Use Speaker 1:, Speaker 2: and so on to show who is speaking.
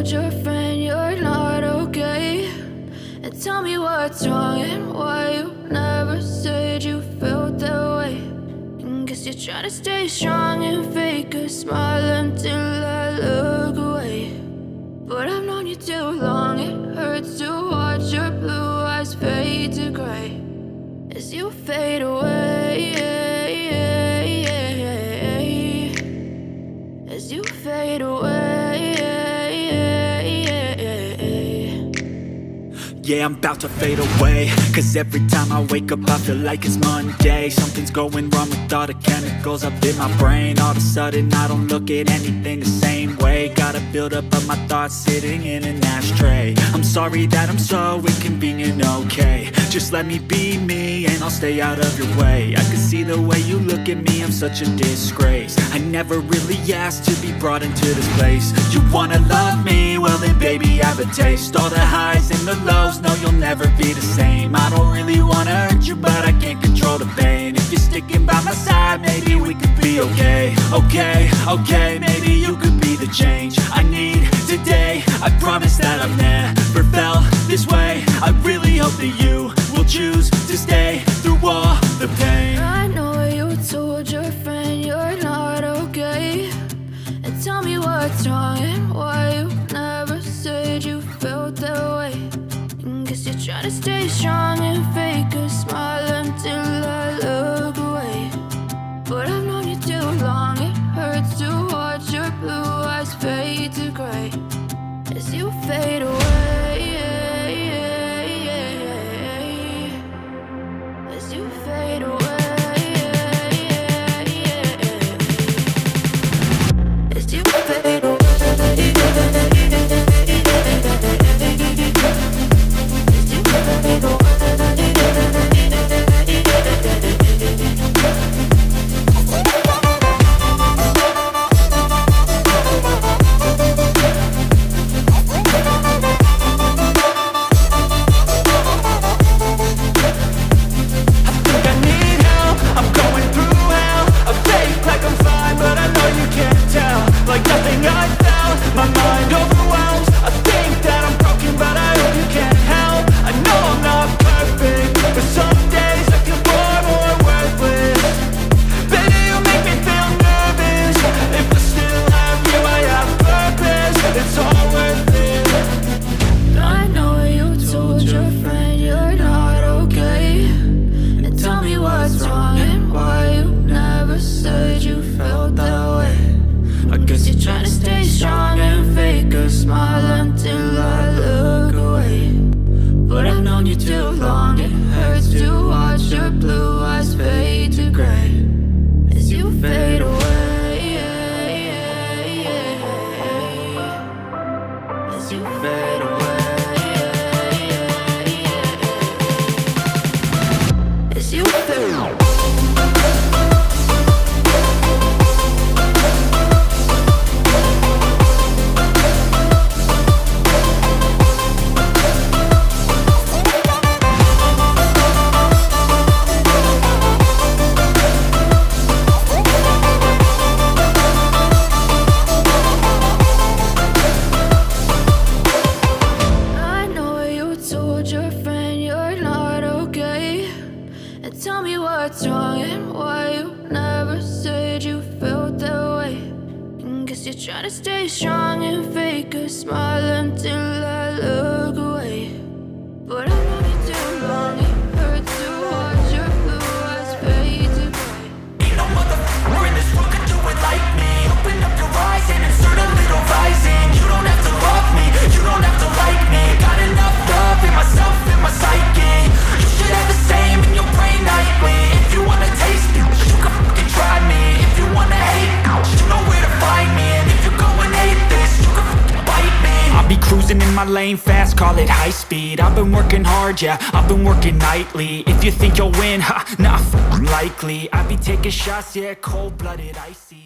Speaker 1: told your friend you're not okay? And tell me what's wrong and why you never said you felt that way. And guess you're trying to stay strong and fake a smile until I look away. But I've known you too long, it hurts to watch your blue eyes fade to gray as you fade away, as you fade away.
Speaker 2: Yeah, I'm about to fade away, cause every time I wake up I feel like it's Monday. Something's going wrong with all the chemicals up in my brain. All of a sudden I don't look at anything the same way. Got a buildup of my thoughts sitting in an ashtray. I'm sorry that I'm so inconvenient, okay? Just let me be me and I'll stay out of your way. I can see the way you look at me, I'm such a disgrace. I never really asked to be brought into this place. You wanna love me? Well then baby have a taste. All the highs and the lows, no you'll never be the same. I don't really wanna hurt you but I can't control the pain. If you're sticking by my side maybe we could be okay. Okay, maybe you could be the change I need today. I promise that I've never felt this way. I really hope that you will choose to stay through all the pain.
Speaker 1: I know you told your friend you're not okay. And tell me what's wrong and why you never said you felt that way. And guess you're trying to stay strong and fake a smile until I look away. But I've known you too long, it hurts to watch your blue eyes fade to gray as you fade away, as you fade away, as you fade away. What's wrong and why you never said you felt that way. And guess you're trying to stay strong and fake a smile until I look away. But I've known you too long, it hurts to watch your blue eyes fade to gray.
Speaker 2: Ain't no motherfucker in this world could do it like me. Open up your eyes and insert a little rising. You don't have to love me, you don't have to like me. Got enough love in myself, in my psyche. You should have the same in your brain nightly. If you wanna taste me, you can fucking try me. If you wanna hate, you know where to find me. And if you're going hate this, you can fucking bite me. I'll be cruising in my lane fast, call it high speed. I've been working hard, yeah, I've been working nightly. If you think you'll win, ha, nah, fucking likely. I be taking shots, yeah, cold-blooded, icy.